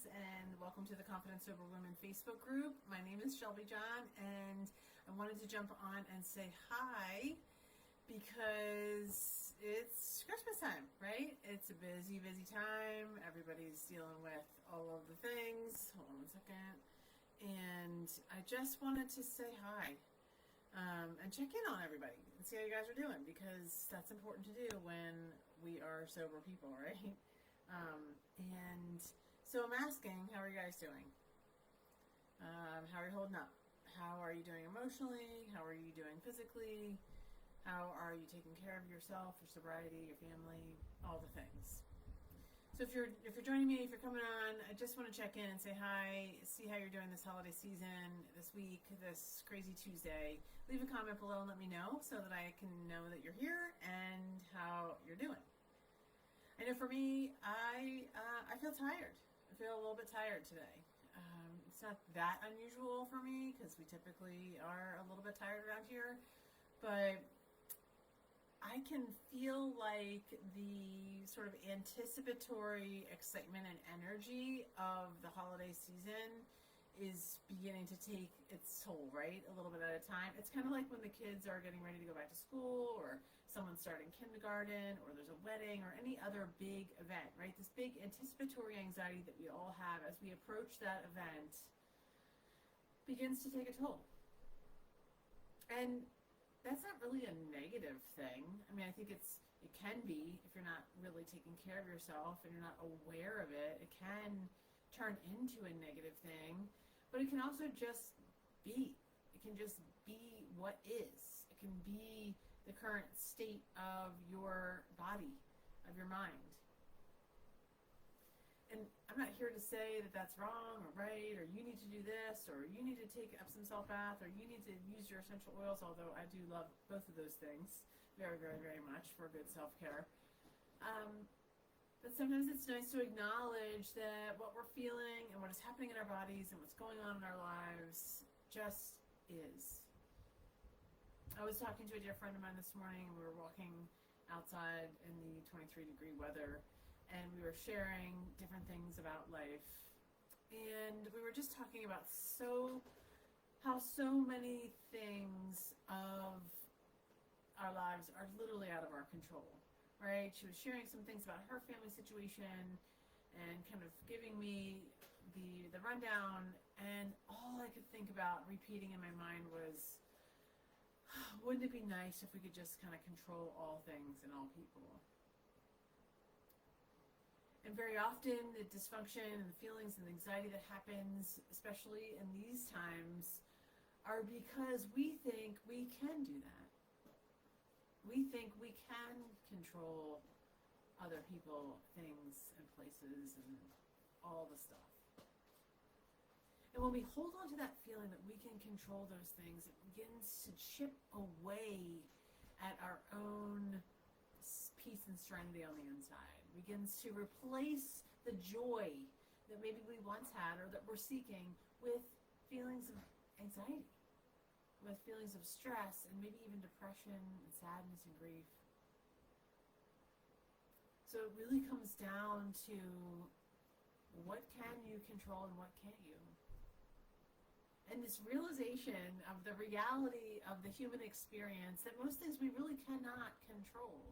guys, and welcome to the Confident Sober Women Facebook group. My name is Shelby John, and I wanted to jump on and say hi because it's Christmas time, right? It's a busy, busy time. Everybody's dealing with all of the things. Hold on one second. And I just wanted to say hi and check in on everybody and see how you guys are doing, because that's important to do when we are sober people, right? And so I'm asking, how are you guys doing? How are you holding up? How are you doing emotionally? How are you doing physically? How are you taking care of yourself, your sobriety, your family, all the things? So if you're joining me, if you're coming on, I just want to check in and say hi, see how you're doing this holiday season, this week, this crazy Tuesday. Leave a comment below and let me know so that I can know that you're here and how you're doing. I know for me, I feel tired. I feel a little bit tired today. It's not that unusual for me because we typically are a little bit tired around here, but I can feel like the sort of anticipatory excitement and energy of the holiday season is beginning to take its toll, right? A little bit at a time. It's kind of like when the kids are getting ready to go back to school, or someone's starting kindergarten, or there's a wedding, or any other big event, right? This big anticipatory anxiety that we all have as we approach that event begins to take a toll. And that's not really a negative thing. I mean, I think it can be if you're not really taking care of yourself and you're not aware of it. It can turn into a negative thing, but it can also just be. It can just be what is. It can be the current state of your body, of your mind. And I'm not here to say that that's wrong or right, or you need to do this, or you need to take an Epsom salt bath, or you need to use your essential oils, although I do love both of those things very, very, very much for good self-care. But sometimes it's nice to acknowledge that what we're feeling and what is happening in our bodies and what's going on in our lives just is. I was talking to a dear friend of mine this morning, and we were walking outside in the 23-degree weather, and we were sharing different things about life. And we were just talking about how so many things of our lives are literally out of our control. Right? She was sharing some things about her family situation and kind of giving me the rundown, and all I could think about repeating in my mind was, wouldn't it be nice if we could just kind of control all things and all people? And very often the dysfunction and the feelings and the anxiety that happens, especially in these times, are because we think we can do that. We think we can control other people, things, and places, and all the stuff. And when we hold on to that feeling that we can control those things, it begins to chip away at our own peace and serenity on the inside. It begins to replace the joy that maybe we once had or that we're seeking with feelings of anxiety, with feelings of stress, and maybe even depression and sadness and grief. So it really comes down to, what can you control and what can't you? And this realization of the reality of the human experience, that most things we really cannot control.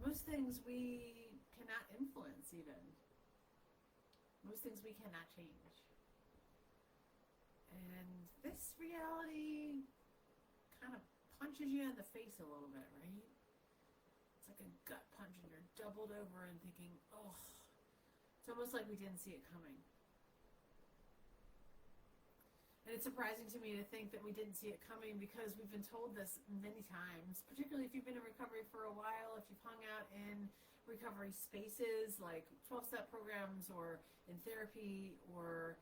Most things we cannot influence even. Most things we cannot change. And this reality kind of punches you in the face a little bit, right? It's like a gut punch, and you're doubled over and thinking, oh, it's almost like we didn't see it coming. And it's surprising to me to think that we didn't see it coming, because we've been told this many times, particularly if you've been in recovery for a while, if you've hung out in recovery spaces like 12-step programs or in therapy or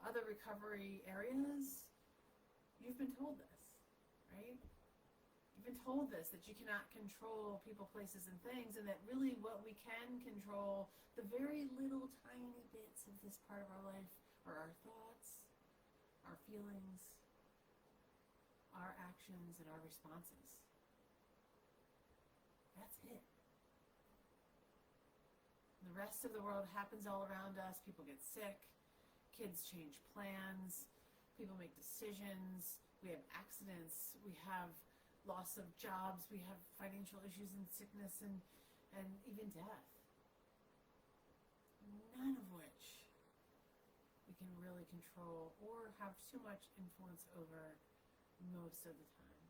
other recovery areas. You've been told this, right? You've been told this, that you cannot control people, places, and things, and that really what we can control, the very little tiny bits of this part of our life, are our thoughts, our feelings, our actions, and our responses. That's it. The rest of the world happens all around us. People get sick, kids change plans, people make decisions, we have accidents, we have loss of jobs, we have financial issues and sickness and even death. None of which we can really control or have too much influence over most of the time.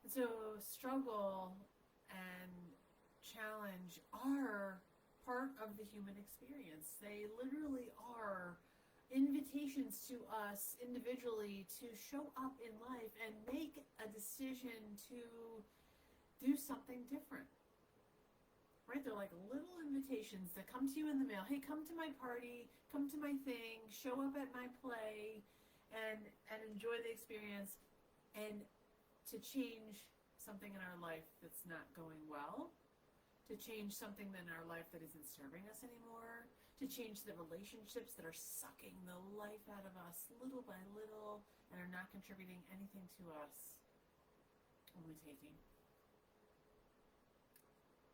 And so struggle and challenge are part of the human experience. They literally are invitations to us individually to show up in life and make a decision to do something different. Right? They're like little invitations that come to you in the mail. Hey, come to my party, come to my thing, show up at my play, and enjoy the experience, and to change something in our life that's not going well, to change something in our life that isn't serving us anymore, to change the relationships that are sucking the life out of us little by little and are not contributing anything to us, only taking.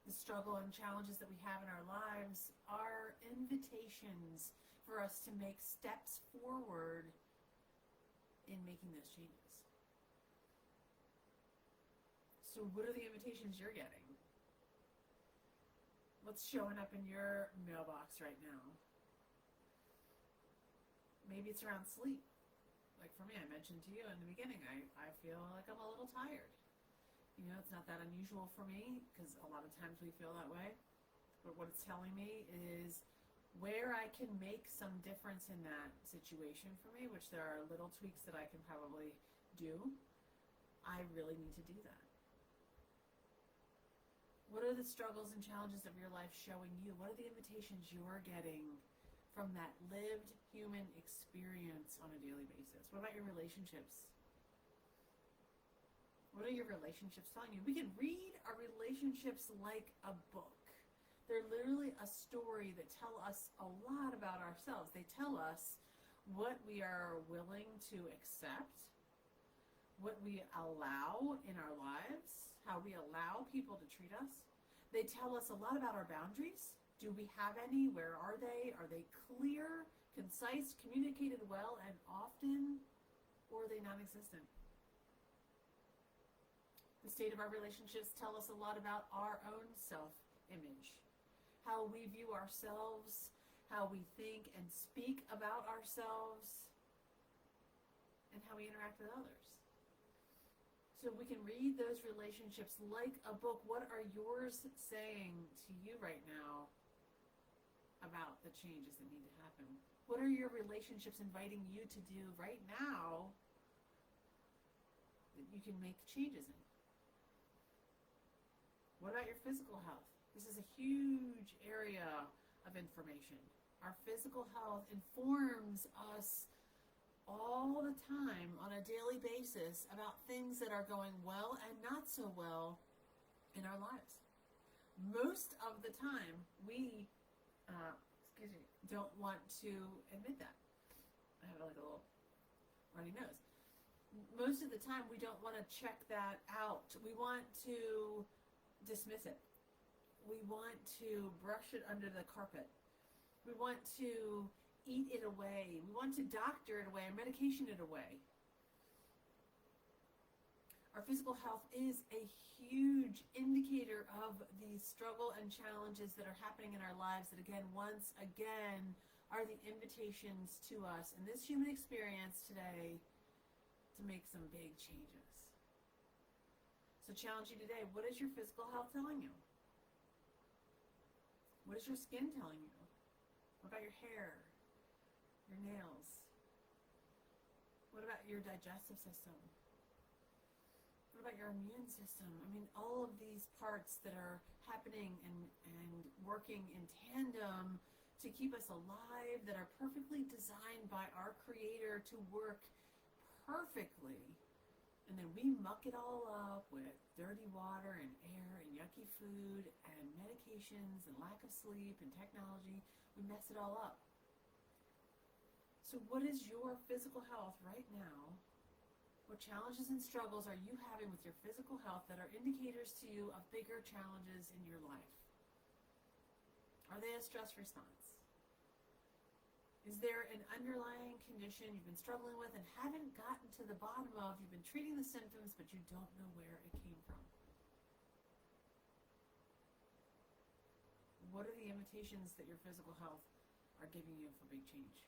The struggle and challenges that we have in our lives are invitations for us to make steps forward in making those changes. So what are the invitations you're getting? What's showing up in your mailbox right now? Maybe it's around sleep. Like for me, I mentioned to you in the beginning, I feel like I'm a little tired. You know, it's not that unusual for me because a lot of times we feel that way. But what it's telling me is where I can make some difference in that situation for me, which there are little tweaks that I can probably do, I really need to do that. What are the struggles and challenges of your life showing you? What are the invitations you're getting from that lived human experience on a daily basis? What about your relationships? What are your relationships telling you? We can read our relationships like a book. They're literally a story that tell us a lot about ourselves. They tell us what we are willing to accept, what we allow in our lives, how we allow people to treat us. They tell us a lot about our boundaries. Do we have any? Where are they? Are they clear, concise, communicated well and often, or are they non-existent? The state of our relationships tell us a lot about our own self-image, how we view ourselves, how we think and speak about ourselves, and how we interact with others. So we can read those relationships like a book. What are yours saying to you right now about the changes that need to happen? What are your relationships inviting you to do right now that you can make changes in? What about your physical health? This is a huge area of information. Our physical health informs us all the time on a daily basis about things that are going well and not so well in our lives. Most of the time, we don't want to admit that. I have like a little runny nose. Most of the time, we don't want to check that out. We want to dismiss it. We want to brush it under the carpet. We want to eat it away. We want to doctor it away or medication it away. Our physical health is a huge indicator of the struggle and challenges that are happening in our lives that, again, once again, are the invitations to us in this human experience today to make some big changes. So challenge you today, what is your physical health telling you? What is your skin telling you? What about your hair? Your nails? What about your digestive system? What about your immune system? I mean, all of these parts that are happening and working in tandem to keep us alive, that are perfectly designed by our Creator to work perfectly. And then we muck it all up with dirty water and air and yucky food and medications and lack of sleep and technology. We mess it all up. So what is your physical health right now What challenges and struggles are you having with your physical health that are indicators to you of bigger challenges in your life? Are they a stress response? Is there an underlying condition you've been struggling with and haven't gotten to the bottom of? You've been treating the symptoms, but you don't know where it came from. What are the invitations that your physical health are giving you for big change?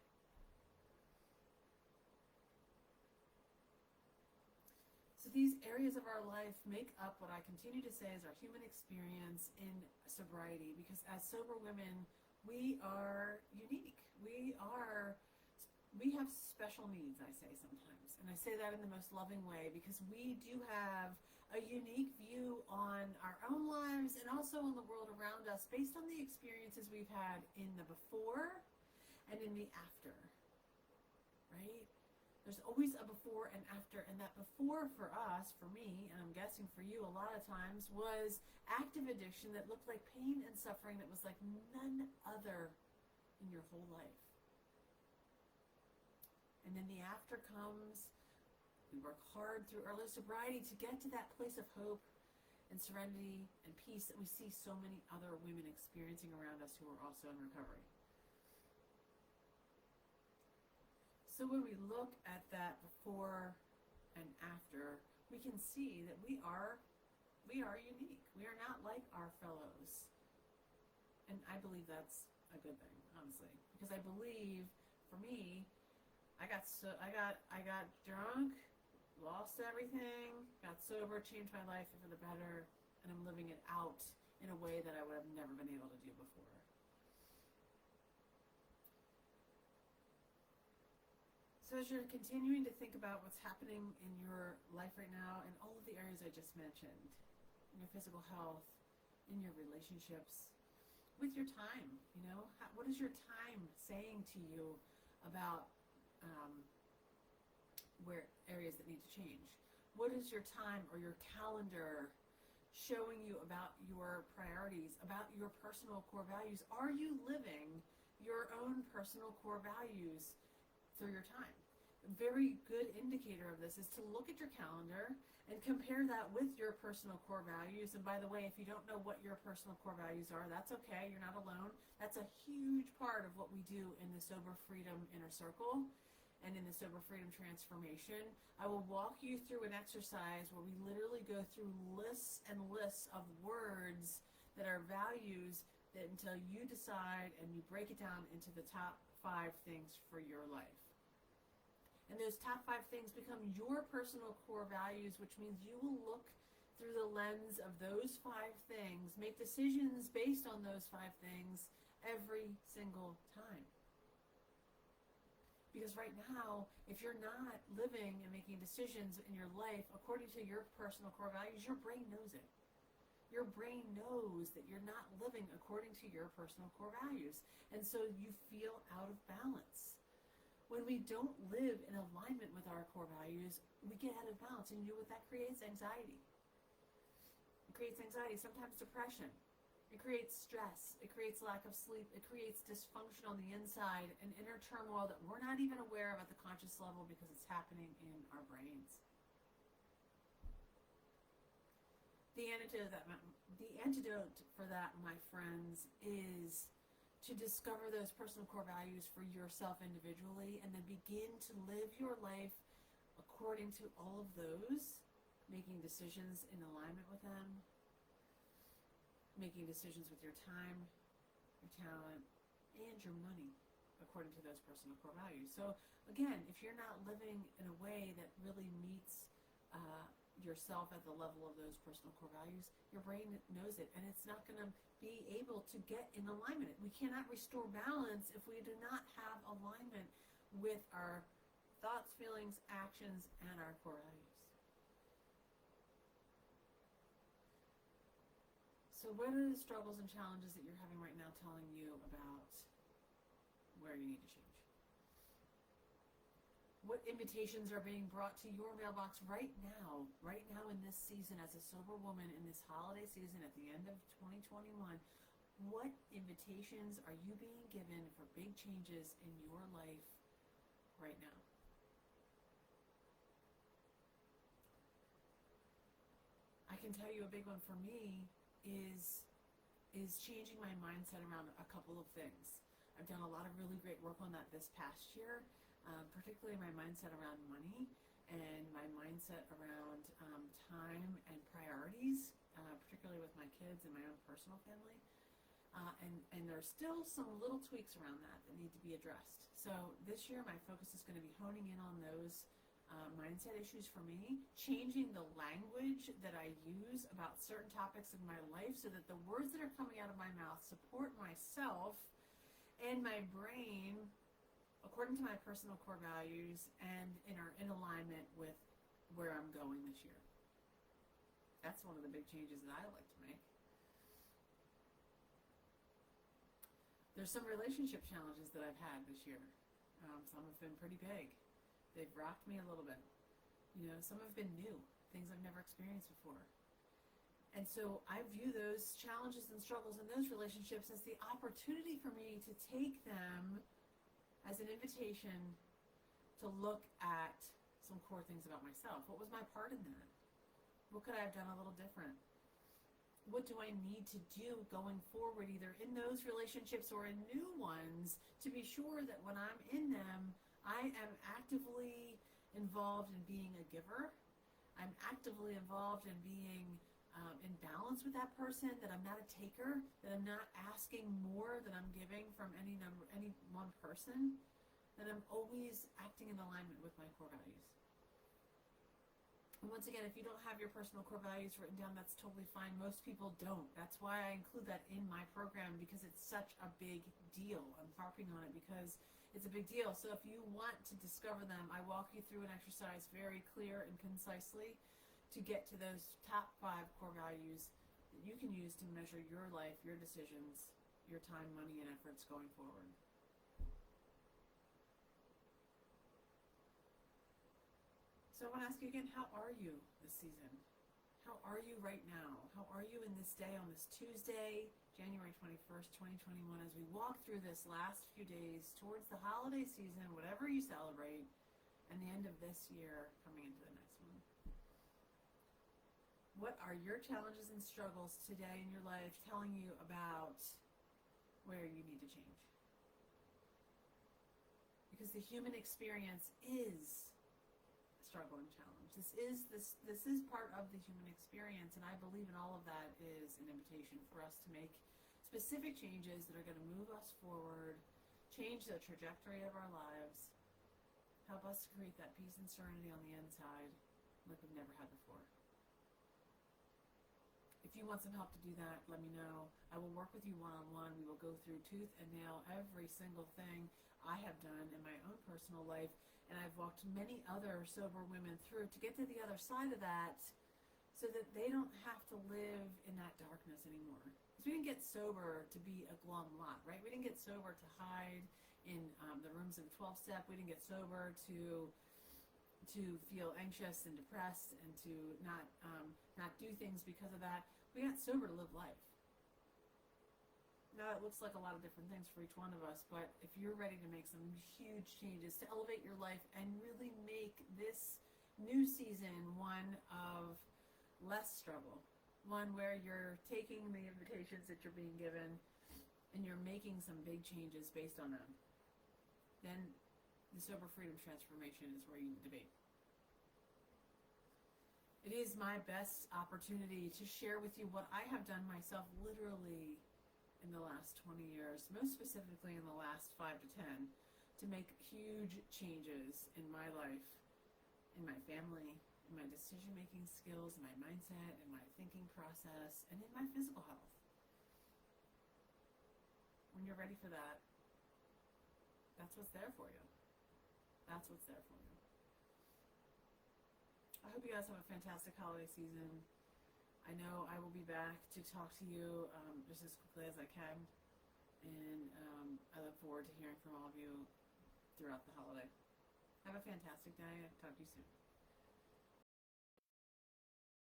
So these areas of our life make up what I continue to say is our human experience in sobriety, because as sober women, we are unique. We have special needs, I say sometimes. And I say that in the most loving way because we do have a unique view on our own lives and also on the world around us based on the experiences we've had in the before and in the after, right? There's always a before and after, and that before for us, for me, and I'm guessing for you a lot of times, was active addiction that looked like pain and suffering that was like none other in your whole life. And then the after comes. We work hard through early sobriety to get to that place of hope and serenity and peace that we see so many other women experiencing around us who are also in recovery. So when we look at that before and after, we can see that we are unique. We are not like our fellows. And I believe that's a good thing, honestly, because I believe, for me, I got drunk, lost everything, got sober, changed my life for the better, and I'm living it out in a way that I would have never been able to do before. So as you're continuing to think about what's happening in your life right now and all of the areas I just mentioned, in your physical health, in your relationships, with your time, what is your time saying to you about where areas that need to change? What is your time or your calendar showing you about your priorities, about your personal core values? Are you living your own personal core values through your time? A very good indicator of this is to look at your calendar and compare that with your personal core values. And by the way, if you don't know what your personal core values are, that's okay. You're not alone. That's a huge part of what we do in the Sober Freedom Inner Circle and in the Sober Freedom Transformation. I will walk you through an exercise where we literally go through lists and lists of words that are values that until you decide and you break it down into the top 5 things for your life. And those top 5 things become your personal core values, which means you will look through the lens of those 5 things, make decisions based on those 5 things every single time. Because right now, if you're not living and making decisions in your life according to your personal core values, your brain knows it. Your brain knows that you're not living according to your personal core values. And so you feel out of balance. When we don't live in alignment with our core values, we get out of balance. And you know what that creates? Anxiety. It creates anxiety, sometimes depression. It creates stress. It creates lack of sleep. It creates dysfunction on the inside and inner turmoil that we're not even aware of at the conscious level because it's happening in our brains. The antidote for that, my friends, is to discover those personal core values for yourself individually and then begin to live your life according to all of those, making decisions in alignment with them, making decisions with your time, your talent, and your money according to those personal core values. So again, if you're not living in a way that really meets yourself at the level of those personal core values, your brain knows it, and it's not going to be able to get in alignment. We cannot restore balance if we do not have alignment with our thoughts, feelings, actions, and our core values. So what are the struggles and challenges that you're having right now telling you about where you need to change? What invitations are being brought to your mailbox right now in this season as a sober woman in this holiday season at the end of 2021? What invitations are you being given for big changes in your life right now? I can tell you a big one for me is changing my mindset around a couple of things. I've done a lot of really great work on that this past year, particularly my mindset around money and my mindset around time and priorities, particularly with my kids and my own personal family. And there's still some little tweaks around that need to be addressed. So this year my focus is going to be honing in on those mindset issues for me, changing the language that I use about certain topics in my life so that the words that are coming out of my mouth support myself and my brain according to my personal core values and are in alignment with where I'm going this year. That's one of the big changes that I like to make. There's some relationship challenges that I've had this year. Some have been pretty big. They've rocked me a little bit. Some have been new, things I've never experienced before. And so I view those challenges and struggles in those relationships as the opportunity for me to take them as an invitation to look at some core things about myself. What was my part in that? What could I have done a little different? What do I need to do going forward, either in those relationships or in new ones, to be sure that when I'm in them, I am actively involved in being a giver. I'm actively involved in being in balance with that person, that I'm not a taker, that I'm not asking more than I'm giving from any one person, that I'm always acting in alignment with my core values. And once again, if you don't have your personal core values written down, that's totally fine. Most people don't. That's why I include that in my program, because it's such a big deal. I'm harping on it because it's a big deal. So if you want to discover them, I walk you through an exercise very clear and concisely to get to those top 5 core values that you can use to measure your life, your decisions, your time, money, and efforts going forward. So I want to ask you again, how are you this season? How are you right now? How are you in this day, on this Tuesday, January 21st, 2021, as we walk through this last few days towards the holiday season, whatever you celebrate, and the end of this year coming into the next one? What are your challenges and struggles today in your life telling you about where you need to change? Because the human experience is struggle and challenge. This is part of the human experience, and I believe in all of that is an invitation for us to make specific changes that are going to move us forward, change the trajectory of our lives, help us to create that peace and serenity on the inside like we've never had before. If you want some help to do that, let me know. I will work with you one-on-one. We will go through tooth and nail every single thing I have done in my own personal life, and I've walked many other sober women through to get to the other side of that so that they don't have to live in that darkness anymore. Because we didn't get sober to be a glum lot, right? We didn't get sober to hide in the rooms of 12-step. We didn't get sober to feel anxious and depressed and to not do things because of that. We got sober to live life. Now, it looks like a lot of different things for each one of us, but if you're ready to make some huge changes to elevate your life and really make this new season one of less struggle, one where you're taking the invitations that you're being given and you're making some big changes based on them, then the Sober Freedom Transformation is where you need to be. It is my best opportunity to share with you what I have done myself literally in the last 20 years, most specifically in the last 5 to 10, to make huge changes in my life, in my family, in my decision-making skills, in my mindset, in my thinking process, and in my physical health. When you're ready for that, that's what's there for you. That's what's there for you. I hope you guys have a fantastic holiday season. I know I will be back to talk to you just as quickly as I can, and I look forward to hearing from all of you throughout the holiday. Have a fantastic day. I'll talk to you soon.